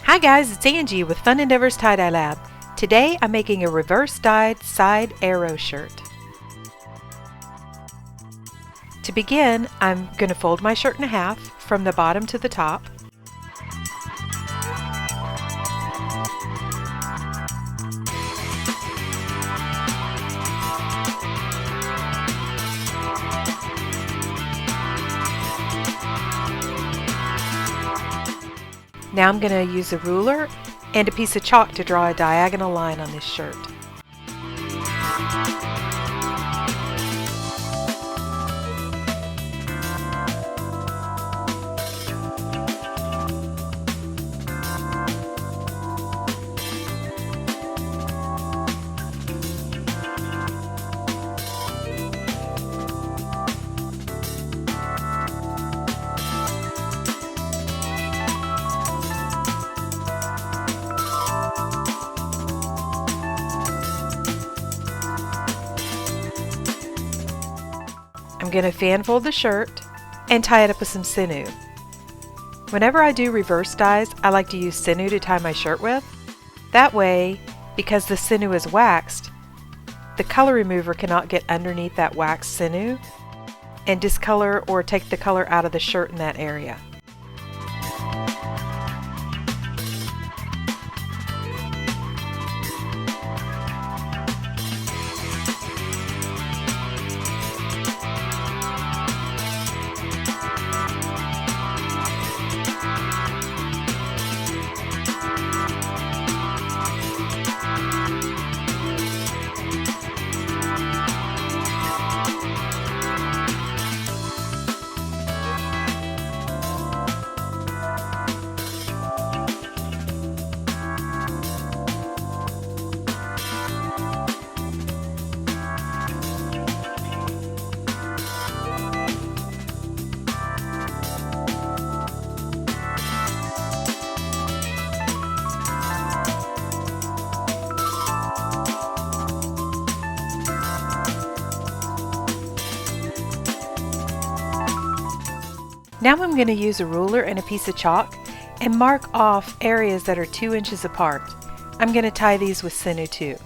Hi guys, it's Angie with Fun Endeavors Tie-Dye Lab. Today I'm making a reverse dyed side arrow shirt. To begin, I'm going to fold my shirt in half from the bottom to the top. Now I'm going to use a ruler and a piece of chalk to draw a diagonal line on this shirt. I'm going to fan fold the shirt and tie it up with some sinew. Whenever I do reverse dyes, I like to use sinew to tie my shirt with. That way, because the sinew is waxed, the color remover cannot get underneath that waxed sinew and discolor or take the color out of the shirt in that area. Now I'm going to use a ruler and a piece of chalk and mark off areas that are 2 inches apart. I'm going to tie these with sinew too.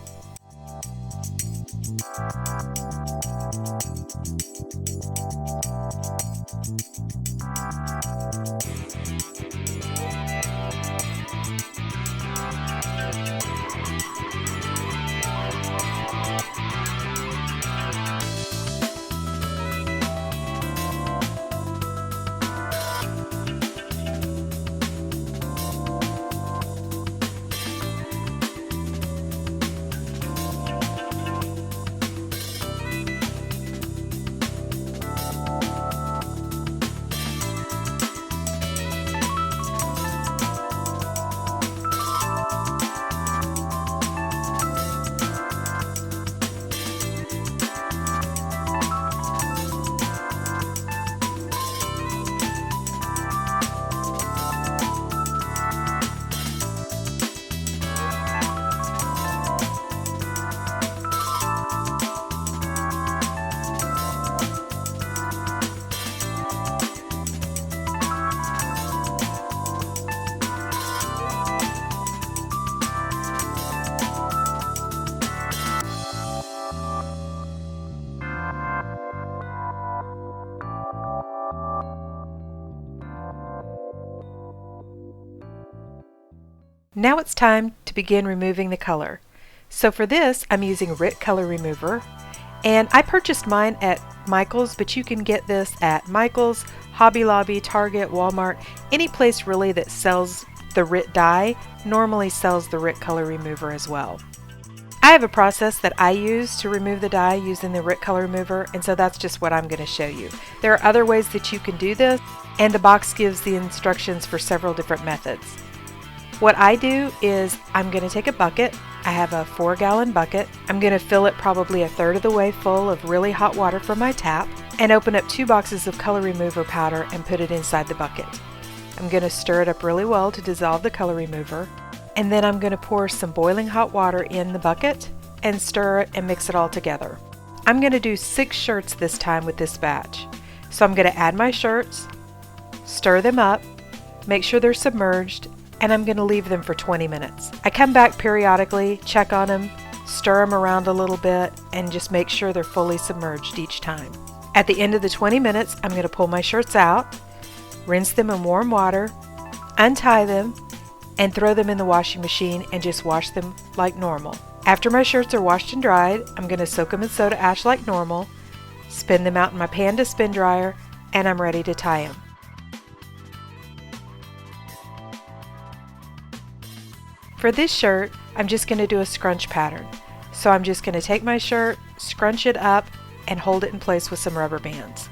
Now it's time to begin removing the color. So for this, I'm using Rit Color Remover, and I purchased mine at Michael's, but you can get this at Michael's, Hobby Lobby, Target, Walmart, any place really that sells the Rit dye normally sells the Rit Color Remover as well. I have a process that I use to remove the dye using the Rit Color Remover, and so that's just what I'm going to show you. There are other ways that you can do this, and the box gives the instructions for several different methods. What I do is I'm going to take a bucket. I have a 4-gallon bucket. I'm going to fill it probably a third of the way full of really hot water from my tap and open up 2 boxes of color remover powder and put it inside the bucket. I'm going to stir it up really well to dissolve the color remover, and then I'm going to pour some boiling hot water in the bucket and stir it and mix it all together. I'm going to do 6 shirts this time with this batch. So I'm going to add my shirts, stir them up, make sure they're submerged, and I'm going to leave them for 20 minutes. I come back periodically, check on them, stir them around a little bit, and just make sure they're fully submerged each time. At the end of the 20 minutes, I'm going to pull my shirts out, rinse them in warm water, untie them, and throw them in the washing machine and just wash them like normal. After my shirts are washed and dried, I'm going to soak them in soda ash like normal, spin them out in my Panda spin dryer, and I'm ready to tie them. For this shirt, I'm just going to do a scrunch pattern. So I'm just going to take my shirt, scrunch it up, and hold it in place with some rubber bands.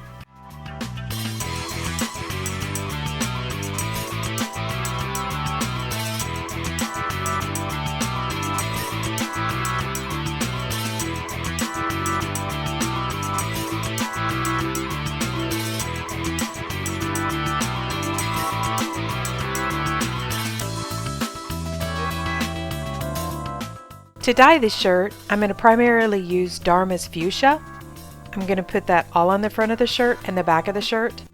To dye this shirt, I'm going to primarily use Dharma's Fuchsia. I'm going to put that all on the front of the shirt and the back of the shirt.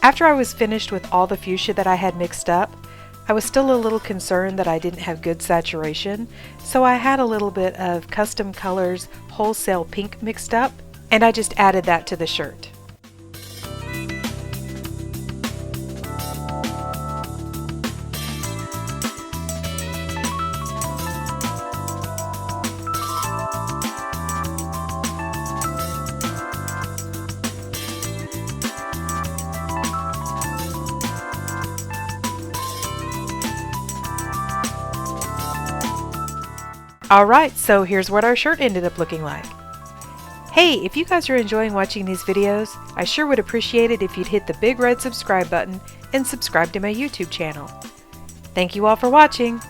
After I was finished with all the fuchsia that I had mixed up, I was still a little concerned that I didn't have good saturation, so I had a little bit of Custom Colors Wholesale Pink mixed up, and I just added that to the shirt. Alright, so here's what our shirt ended up looking like. Hey, if you guys are enjoying watching these videos, I sure would appreciate it if you'd hit the big red subscribe button and subscribe to my YouTube channel. Thank you all for watching!